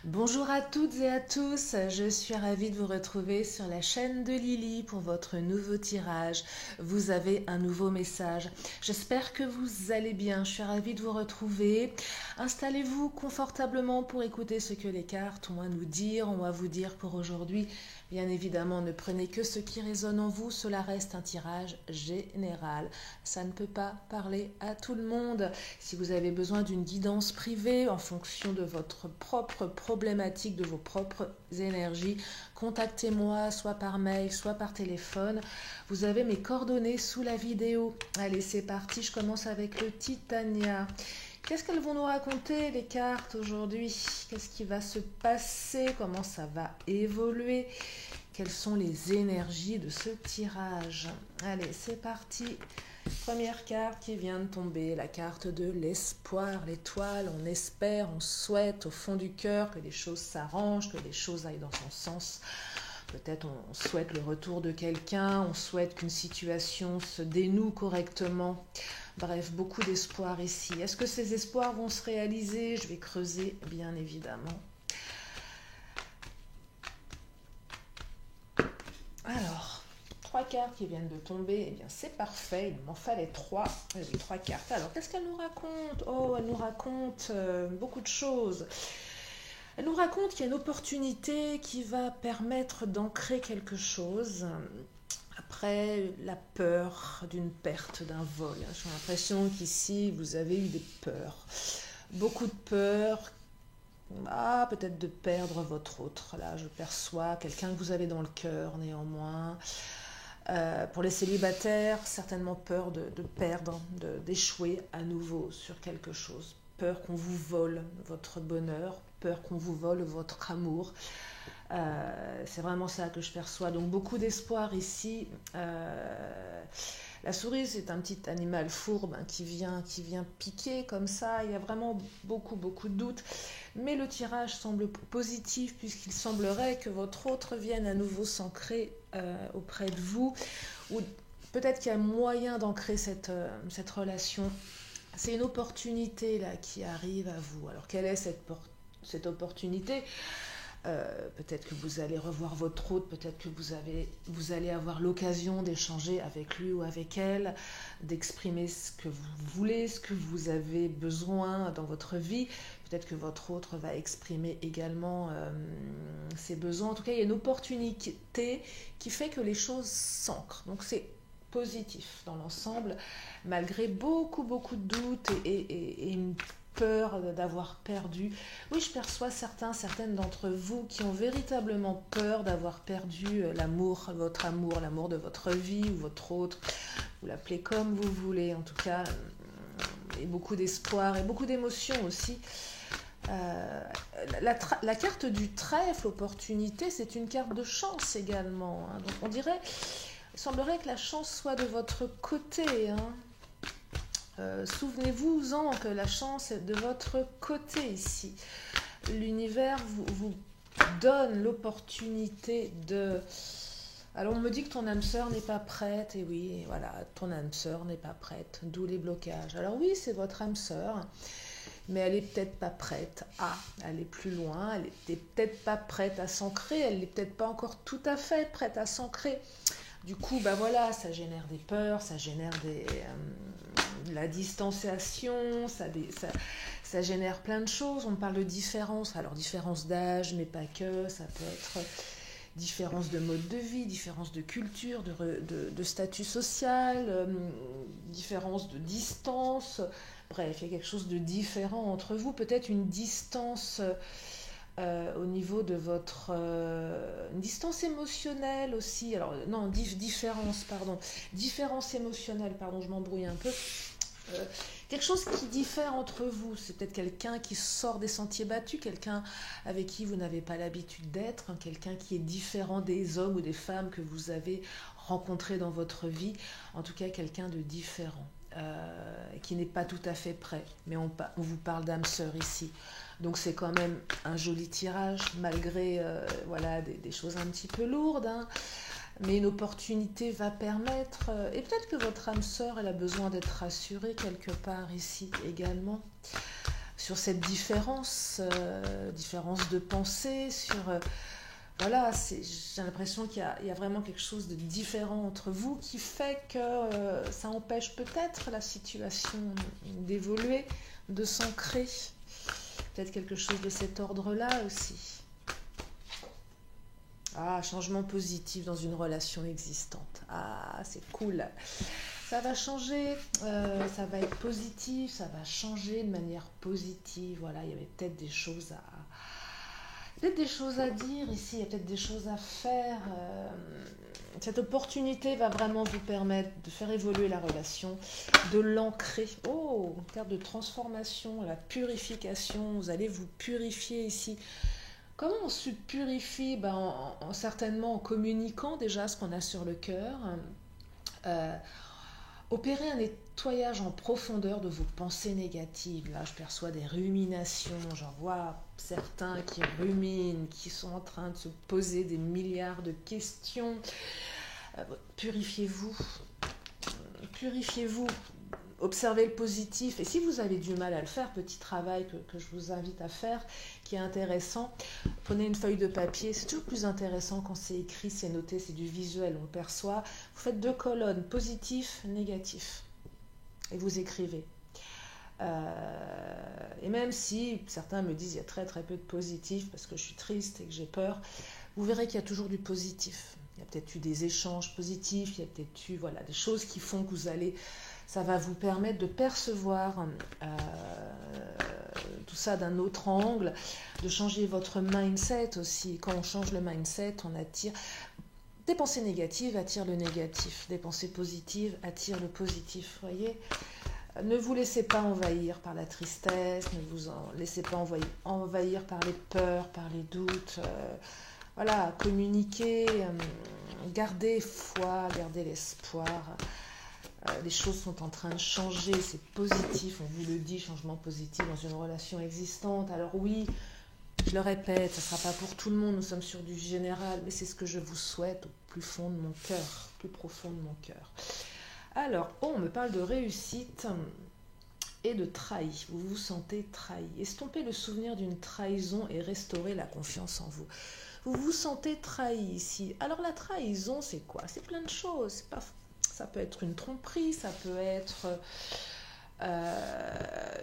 Bonjour à toutes et à tous, je suis ravie de vous retrouver sur la chaîne de Lily pour votre nouveau tirage. Vous avez un nouveau message. J'espère que vous allez bien, je suis ravie de vous retrouver. Installez-vous confortablement pour écouter ce que les cartes ont à nous dire, ont à vous dire pour aujourd'hui. Bien évidemment, ne prenez que ce qui résonne en vous, cela reste un tirage général. Ça ne peut pas parler à tout le monde. Si vous avez besoin d'une guidance privée en fonction de votre propre problématique, de vos propres énergies, contactez-moi soit par mail, soit par téléphone. Vous avez mes coordonnées sous la vidéo. Allez, c'est parti, je commence avec le Titania. Qu'est-ce qu'elles vont nous raconter, les cartes, aujourd'hui? Qu'est-ce qui va se passer? Comment ça va évoluer? Quelles sont les énergies de ce tirage? Allez, c'est parti. Première carte qui vient de tomber, la carte de l'espoir, l'étoile. On espère, on souhaite au fond du cœur que les choses s'arrangent, que les choses aillent dans son sens. Peut-être on souhaite le retour de quelqu'un, on souhaite qu'une situation se dénoue correctement. Bref, beaucoup d'espoir ici. Est-ce que ces espoirs vont se réaliser? Je vais creuser, bien évidemment. Alors, trois cartes qui viennent de tomber, eh bien c'est parfait, il m'en fallait trois. Oui, trois cartes. Alors, qu'est-ce qu'elle nous raconte? Oh, elle nous raconte beaucoup de choses. Elle nous raconte qu'il y a une opportunité qui va permettre d'ancrer quelque chose. Après la peur d'une perte, d'un vol. J'ai l'impression qu'ici, vous avez eu des peurs. Beaucoup de peurs. Ah, peut-être de perdre votre autre. Là, je perçois quelqu'un que vous avez dans le cœur, néanmoins. Pour les célibataires, certainement peur de perdre, d'échouer à nouveau sur quelque chose. Peur qu'on vous vole votre bonheur, peur qu'on vous vole votre amour. C'est vraiment ça que je perçois. Donc beaucoup d'espoir ici. La souris, c'est un petit animal fourbe qui vient piquer comme ça. Il y a vraiment beaucoup de doutes. Mais le tirage semble positif puisqu'il semblerait que votre autre vienne à nouveau s'ancrer auprès de vous. Ou peut-être qu'il y a moyen d'ancrer cette relation. C'est une opportunité là qui arrive à vous. Alors quelle est cette opportunité? Peut-être que vous allez revoir votre hôte, peut-être que vous allez avoir l'occasion d'échanger avec lui ou avec elle, d'exprimer ce que vous voulez, ce que vous avez besoin dans votre vie. Peut-être que votre autre va exprimer également ses besoins. En tout cas, il y a une opportunité qui fait que les choses s'ancrent. Donc c'est positif dans l'ensemble, malgré beaucoup de doutes et une peur d'avoir perdu. Oui, je perçois certaines d'entre vous qui ont véritablement peur d'avoir perdu l'amour de votre vie ou votre autre. Vous l'appelez comme vous voulez, en tout cas, et beaucoup d'espoir et beaucoup d'émotions aussi. La carte du trèfle, l'opportunité, c'est une carte de chance également. Donc on dirait, il semblerait que la chance soit de votre côté. Souvenez-vous-en que la chance est de votre côté ici. L'univers vous donne l'opportunité de... Alors on me dit que ton âme sœur n'est pas prête, et oui, voilà, ton âme sœur n'est pas prête, d'où les blocages. Alors oui, c'est votre âme sœur, mais elle n'est peut-être pas prête à aller plus loin, elle n'est peut-être pas prête à s'ancrer, elle n'est peut-être pas encore tout à fait prête à s'ancrer. Du coup, voilà, ça génère des peurs, ça génère de la distanciation, ça génère plein de choses. On parle de différence, alors différence d'âge, mais pas que, ça peut être différence de mode de vie, différence de culture, de statut social, différence de distance. Bref, il y a quelque chose de différent entre vous, peut-être une distance... au niveau de votre une distance émotionnelle aussi, alors non, différence émotionnelle, pardon, je m'embrouille un peu, quelque chose qui diffère entre vous, c'est peut-être quelqu'un qui sort des sentiers battus, quelqu'un avec qui vous n'avez pas l'habitude d'être, quelqu'un qui est différent des hommes ou des femmes que vous avez rencontrés dans votre vie, en tout cas quelqu'un de différent. Qui n'est pas tout à fait prêt, mais on vous parle d'âme sœur ici, donc c'est quand même un joli tirage malgré des choses un petit peu lourdes, mais une opportunité va permettre, et peut-être que votre âme sœur elle a besoin d'être rassurée quelque part ici également sur cette différence, différence de pensée, sur... voilà, j'ai l'impression qu'il y a vraiment quelque chose de différent entre vous qui fait que ça empêche peut-être la situation d'évoluer, de s'ancrer. Peut-être quelque chose de cet ordre-là aussi. Ah, changement positif dans une relation existante. Ah, c'est cool. Ça va changer, ça va être positif, ça va changer de manière positive. Voilà, il y avait peut-être des choses à dire ici, il y a peut-être des choses à faire. Cette opportunité va vraiment vous permettre de faire évoluer la relation, de l'ancrer. Oh, une carte de transformation, la purification, vous allez vous purifier ici. Comment on se purifie? Certainement en communiquant déjà ce qu'on a sur le cœur. Opérer un nettoyage en profondeur de vos pensées négatives. Là, je perçois des ruminations. J'en vois certains qui ruminent, qui sont en train de se poser des milliards de questions. Purifiez-vous. Purifiez-vous. Observez le positif. Et si vous avez du mal à le faire, petit travail que je vous invite à faire, qui est intéressant, prenez une feuille de papier. C'est toujours plus intéressant quand c'est écrit, c'est noté, c'est du visuel, on le perçoit. Vous faites 2 colonnes, positif, négatif. Et vous écrivez. Et même si certains me disent qu'il y a très très peu de positif parce que je suis triste et que j'ai peur, vous verrez qu'il y a toujours du positif. Il y a peut-être eu des échanges positifs, il y a peut-être eu des choses qui font que vous allez... Ça va vous permettre de percevoir tout ça d'un autre angle, de changer votre mindset aussi. Quand on change le mindset, on attire... Des pensées négatives attirent le négatif. Des pensées positives attirent le positif. Voyez ? Ne vous laissez pas envahir par la tristesse, ne vous laissez pas envahir par les peurs, par les doutes. Voilà, communiquez, gardez foi, gardez l'espoir. Les choses sont en train de changer, c'est positif, on vous le dit, changement positif dans une relation existante. Alors oui, je le répète, ça ne sera pas pour tout le monde, nous sommes sur du général, mais c'est ce que je vous souhaite au plus fond de mon cœur, plus profond de mon cœur. Alors, on me parle de réussite et de trahi. Vous vous sentez trahi. Estompez le souvenir d'une trahison et restaurez la confiance en vous. Vous vous sentez trahi ici. Alors la trahison, c'est quoi? C'est plein de choses, ça peut être une tromperie, ça peut être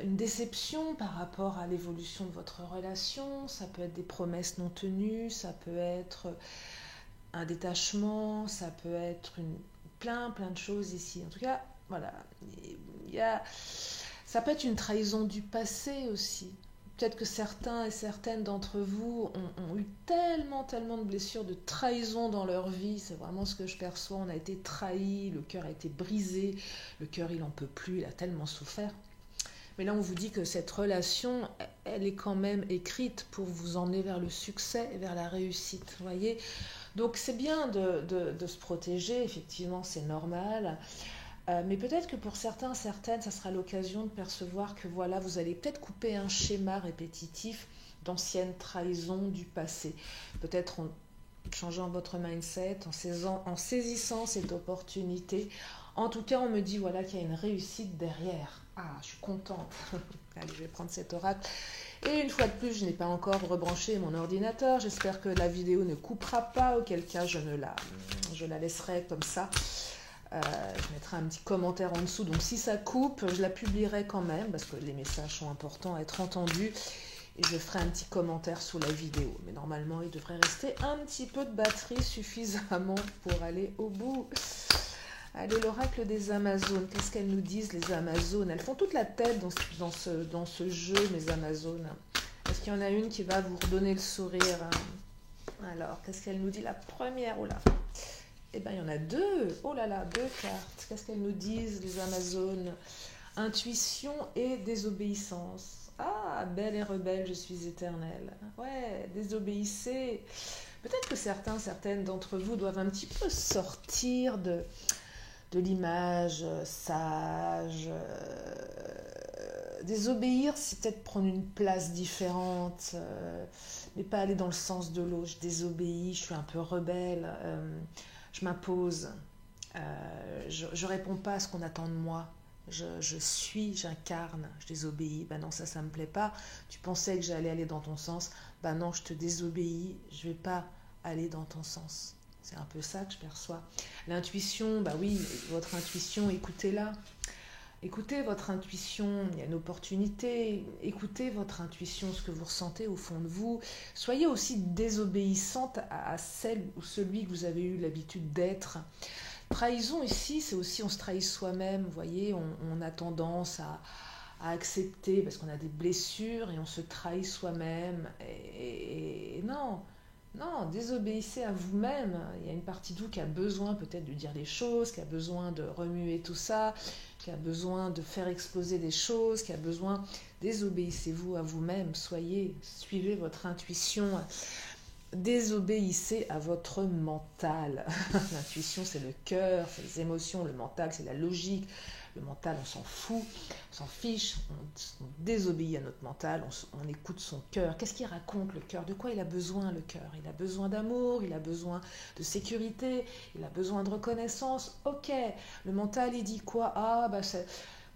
une déception par rapport à l'évolution de votre relation, ça peut être des promesses non tenues, ça peut être un détachement, ça peut être plein de choses ici. En tout cas, voilà, ça peut être une trahison du passé aussi. Peut-être que certains et certaines d'entre vous ont eu tellement de blessures, de trahison dans leur vie. C'est vraiment ce que je perçois. On a été trahi, le cœur a été brisé, le cœur il n'en peut plus, il a tellement souffert. Mais là on vous dit que cette relation, elle est quand même écrite pour vous emmener vers le succès et vers la réussite. Vous voyez ? Donc c'est bien de se protéger, effectivement c'est normal. Mais peut-être que pour certains, certaines, ça sera l'occasion de percevoir que voilà, vous allez peut-être couper un schéma répétitif d'anciennes trahisons du passé. Peut-être en changeant votre mindset, en saisissant cette opportunité. En tout cas, on me dit voilà qu'il y a une réussite derrière. Ah, je suis contente. Allez, je vais prendre cet oracle. Et une fois de plus, je n'ai pas encore rebranché mon ordinateur. J'espère que la vidéo ne coupera pas, auquel cas je la laisserai comme ça. Je mettrai un petit commentaire en dessous, donc si ça coupe, je la publierai quand même, parce que les messages sont importants à être entendus, et je ferai un petit commentaire sous la vidéo. Mais normalement, il devrait rester un petit peu de batterie suffisamment pour aller au bout. Allez, l'oracle des Amazones, qu'est-ce qu'elles nous disent, les Amazones? Elles font toute la tête dans ce jeu, mes Amazones. Est-ce qu'il y en a une qui va vous redonner le sourire? Alors, qu'est-ce qu'elle nous dit? La première, oh là. Eh bien, il y en a 2. Oh là là, 2 cartes. Qu'est-ce qu'elles nous disent, les Amazones? Intuition et désobéissance. Ah, belle et rebelle, je suis éternelle. Ouais, désobéissez. Peut-être que certaines d'entre vous doivent un petit peu sortir de l'image sage. Désobéir, c'est peut-être prendre une place différente, mais pas aller dans le sens de l'autre. Je désobéis, je suis un peu rebelle. Je m'impose, je réponds pas à ce qu'on attend de moi, je suis, j'incarne, je désobéis. Ben non, ça me plaît pas. Tu pensais que j'allais aller dans ton sens. Ben non, je te désobéis, je vais pas aller dans ton sens. C'est un peu ça que je perçois. L'intuition, bah oui, votre intuition, écoutez-la. Écoutez votre intuition, il y a une opportunité. Écoutez votre intuition, ce que vous ressentez au fond de vous. Soyez aussi désobéissante à celle ou celui que vous avez eu l'habitude d'être. Trahison ici, c'est aussi on se trahit soi-même. Vous voyez, on a tendance à accepter parce qu'on a des blessures et on se trahit soi-même. Et non, non, désobéissez à vous-même. Il y a une partie de vous qui a besoin peut-être de dire des choses, qui a besoin de remuer tout ça, qui a besoin de faire exploser des choses, qui a besoin... Désobéissez-vous à vous-même, suivez votre intuition, désobéissez à votre mental. L'intuition, c'est le cœur, c'est les émotions, le mental, c'est la logique. Le mental, on s'en fout, on s'en fiche, on désobéit à notre mental, on écoute son cœur. Qu'est-ce qu'il raconte le cœur? De quoi il a besoin le cœur? Il a besoin d'amour, il a besoin de sécurité, il a besoin de reconnaissance. Ok, le mental il dit quoi? Ah bah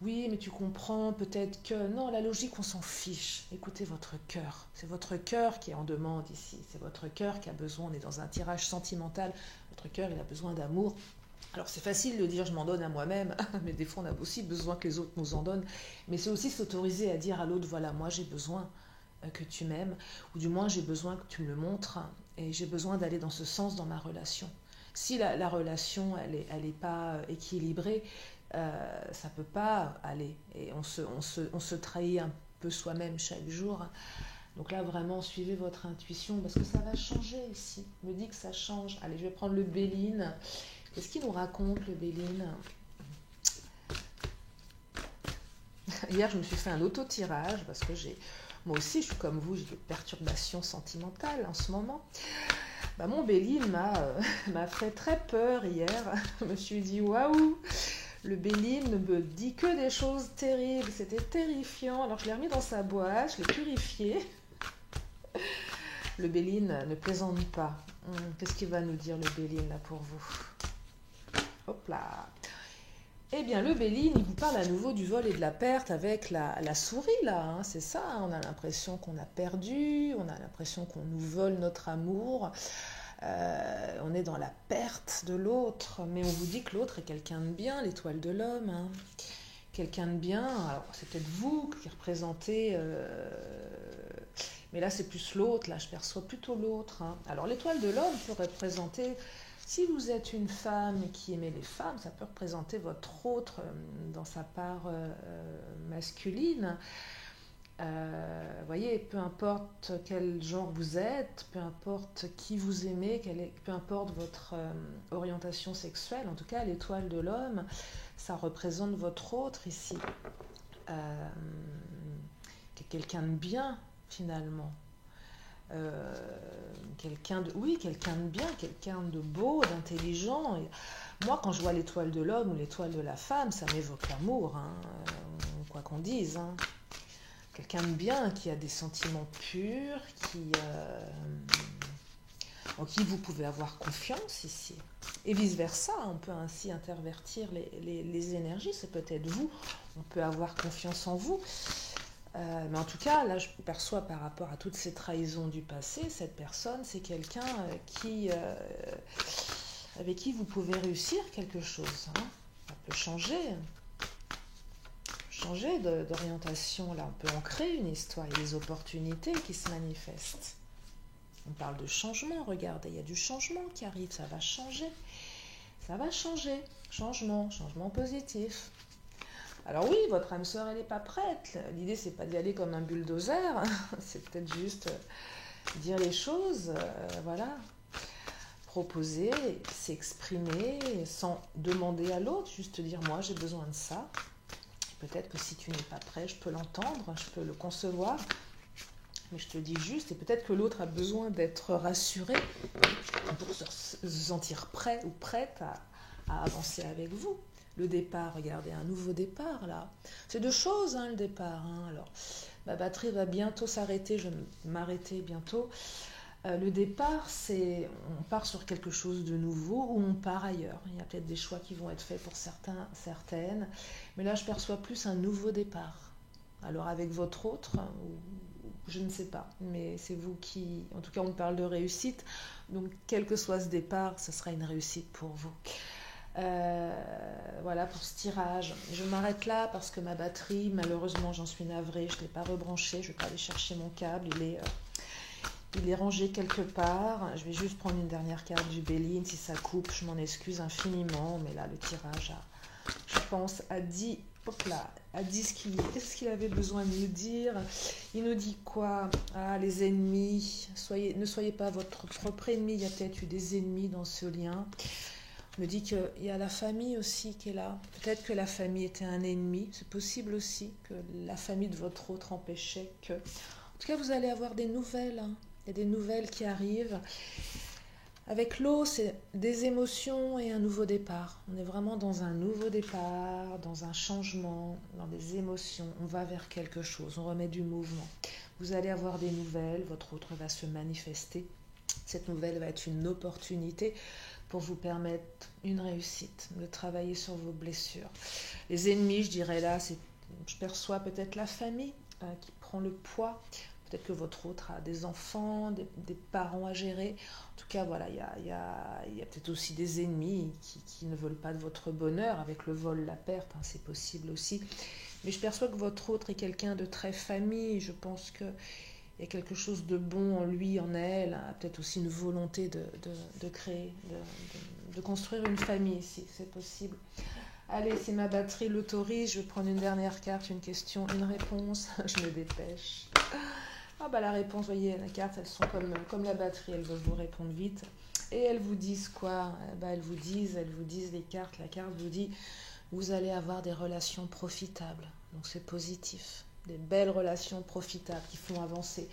oui, mais tu comprends peut-être que... Non, la logique, on s'en fiche. Écoutez votre cœur. C'est votre cœur qui est en demande ici. C'est votre cœur qui a besoin. On est dans un tirage sentimental. Votre cœur, il a besoin d'amour. Alors c'est facile de dire je m'en donne à moi-même, mais des fois on a aussi besoin que les autres nous en donnent. Mais c'est aussi s'autoriser à dire à l'autre, voilà, moi j'ai besoin que tu m'aimes, ou du moins j'ai besoin que tu me le montres, et j'ai besoin d'aller dans ce sens dans ma relation. Si la relation elle est pas équilibrée, ça peut pas aller. Et on se trahit un peu soi-même chaque jour. Donc là, vraiment, suivez votre intuition, parce que ça va changer ici. Je me dis que ça change. Allez, je vais prendre le Béline. Qu'est-ce qu'il nous raconte, le Béline? Hier, je me suis fait un auto-tirage, parce que moi aussi, je suis comme vous, j'ai des perturbations sentimentales en ce moment. Bah, mon Béline m'a fait très peur hier. Je me suis dit, waouh, le Béline ne me dit que des choses terribles. C'était terrifiant. Alors, je l'ai remis dans sa boîte, je l'ai purifié. Le Béline ne plaisante pas. Qu'est-ce qu'il va nous dire, le Béline, là, pour vous? Hop là. Eh bien, le Béline, il vous parle à nouveau du vol et de la perte avec la souris, là. Hein, c'est ça, hein, on a l'impression qu'on a perdu, on a l'impression qu'on nous vole notre amour. On est dans la perte de l'autre, mais on vous dit que l'autre est quelqu'un de bien, l'étoile de l'homme. Hein. Quelqu'un de bien, alors c'est peut-être vous qui représentez... mais là, c'est plus l'autre, là, je perçois plutôt l'autre. Hein. Alors, l'étoile de l'homme peut représenter... Si vous êtes une femme qui aimait les femmes, ça peut représenter votre autre dans sa part masculine. Voyez, peu importe quel genre vous êtes, peu importe qui vous aimez, peu importe votre orientation sexuelle, en tout cas, l'étoile de l'homme, ça représente votre autre ici. Quelqu'un de bien, finalement. Quelqu'un de bien, quelqu'un de beau, d'intelligent. Et moi, quand je vois l'étoile de l'homme ou l'étoile de la femme, ça m'évoque l'amour, hein, quoi qu'on dise. Hein. Quelqu'un de bien, qui a des sentiments purs, en qui vous pouvez avoir confiance ici. Et vice-versa, on peut ainsi intervertir les énergies, c'est peut-être vous, on peut avoir confiance en vous. Mais en tout cas, là, je perçois par rapport à toutes ces trahisons du passé, cette personne, c'est quelqu'un avec qui vous pouvez réussir quelque chose. Hein. Ça peut changer d'orientation. Là, on peut en créer une histoire. Il y a des opportunités qui se manifestent. On parle de changement, regardez, il y a du changement qui arrive, ça va changer. Ça va changer. Changement positif. Alors oui, votre âme sœur, elle n'est pas prête. L'idée, c'est pas d'y aller comme un bulldozer. C'est peut-être juste dire les choses, voilà. Proposer, s'exprimer sans demander à l'autre, juste dire moi j'ai besoin de ça. Peut-être que si tu n'es pas prêt, je peux l'entendre, je peux le concevoir. Mais je te dis juste, et peut-être que l'autre a besoin d'être rassuré pour se sentir prêt ou prête à avancer avec vous. Le départ, regardez, un nouveau départ là. C'est deux choses, hein, le départ. Hein. Alors, ma batterie va bientôt s'arrêter, je vais m'arrêter bientôt. Le départ, c'est on part sur quelque chose de nouveau ou on part ailleurs. Il y a peut-être des choix qui vont être faits pour certains, certaines, mais là je perçois plus un nouveau départ. Alors avec votre autre, ou je ne sais pas, mais c'est vous qui, en tout cas on me parle de réussite, donc quel que soit ce départ, ce sera une réussite pour vous. Voilà pour ce tirage. Je m'arrête là parce que ma batterie, malheureusement j'en suis navrée, je ne l'ai pas rebranchée, je ne vais pas aller chercher mon câble, il est rangé quelque part. Je vais juste prendre une dernière carte du Béline. Si ça coupe, je m'en excuse infiniment. Mais là, le tirage je pense, a dit, hop là, a dit ce qu'il avait besoin de nous dire. Il nous dit quoi? Ah, les ennemis. Ne soyez pas votre propre ennemi. Il y a peut-être eu des ennemis dans ce lien. Il me dit qu'il y a la famille aussi qui est là. Peut-être que la famille était un ennemi. C'est possible aussi que la famille de votre autre empêchait que... En tout cas, vous allez avoir des nouvelles. Hein. Il y a des nouvelles qui arrivent. Avec l'eau, c'est des émotions et un nouveau départ. On est vraiment dans un nouveau départ, dans un changement, dans des émotions. On va vers quelque chose, on remet du mouvement. Vous allez avoir des nouvelles, votre autre va se manifester. Cette nouvelle va être une opportunité pour vous permettre une réussite, de travailler sur vos blessures. Les ennemis, je dirais là, je perçois peut-être la famille qui prend le poids. Peut-être que votre autre a des enfants, des parents à gérer. En tout cas, voilà, il y a peut-être aussi des ennemis qui ne veulent pas de votre bonheur. Avec le vol, la perte, hein, c'est possible aussi. Mais je perçois que votre autre est quelqu'un de très famille. Je pense qu'il y a quelque chose de bon en lui, en elle. Hein, peut-être aussi une volonté de créer, de construire une famille ici. C'est possible. Allez, si ma batterie l'autorise, je vais prendre une dernière carte, une question, une réponse. Je me dépêche. Ah bah la réponse, vous voyez, les cartes, elles sont comme la batterie, elles veulent vous répondre vite. Et elles vous disent quoi? Elles vous disent les cartes, la carte vous dit, vous allez avoir des relations profitables. Donc c'est positif. Des belles relations profitables qui font avancer.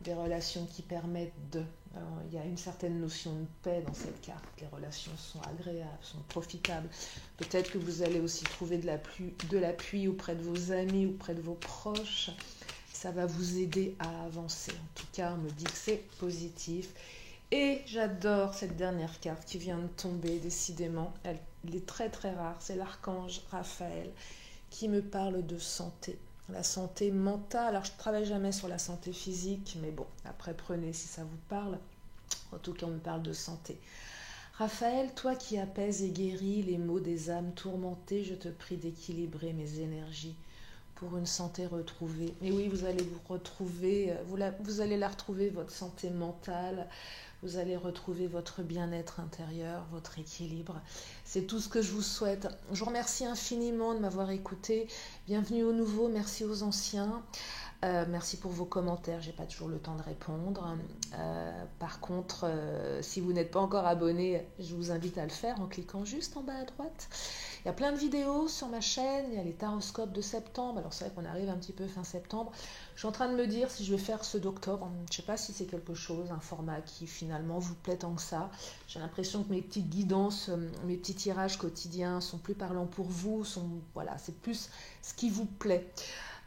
Des relations qui permettent de... Alors, il y a une certaine notion de paix dans cette carte. Les relations sont agréables, sont profitables. Peut-être que vous allez aussi trouver de l'appui auprès de vos amis, auprès de vos proches. Ça va vous aider à avancer. En tout cas, on me dit que c'est positif. Et j'adore cette dernière carte qui vient de tomber, décidément. Elle est très très rare. C'est l'archange Raphaël qui me parle de santé. La santé mentale. Alors, je ne travaille jamais sur la santé physique, mais bon, après, prenez si ça vous parle. En tout cas, on me parle de santé. Raphaël, toi qui apaises et guéris les maux des âmes tourmentées, je te prie d'équilibrer mes énergies pour une santé retrouvée. Et oui, vous allez vous retrouver, vous allez la retrouver, votre santé mentale, vous allez retrouver votre bien-être intérieur, votre équilibre. C'est tout ce que je vous souhaite. Je vous remercie infiniment de m'avoir écouté. Bienvenue aux nouveaux, merci aux anciens. Merci pour vos commentaires, j'ai pas toujours le temps de répondre. Par contre, si vous n'êtes pas encore abonné, je vous invite à le faire en cliquant juste en bas à droite. Il y a plein de vidéos sur ma chaîne, il y a les taroscopes de septembre. Alors c'est vrai qu'on arrive un petit peu fin septembre. Je suis en train de me dire si je vais faire ceux d'octobre. Je ne sais pas si c'est quelque chose, un format qui finalement vous plaît tant que ça. J'ai l'impression que mes petites guidances, mes petits tirages quotidiens sont plus parlants pour vous. Voilà, c'est plus ce qui vous plaît.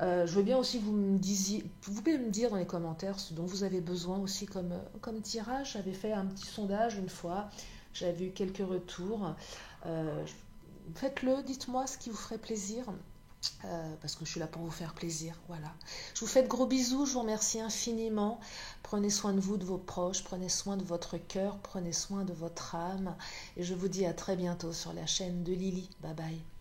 Je veux bien aussi vous pouvez me dire dans les commentaires ce dont vous avez besoin aussi comme tirage. J'avais fait un petit sondage une fois, j'avais eu quelques retours. Faites-le, dites-moi ce qui vous ferait plaisir, parce que je suis là pour vous faire plaisir. Voilà. Je vous fais de gros bisous, je vous remercie infiniment. Prenez soin de vous, de vos proches, prenez soin de votre cœur, prenez soin de votre âme. Et je vous dis à très bientôt sur la chaîne de Lily. Bye bye.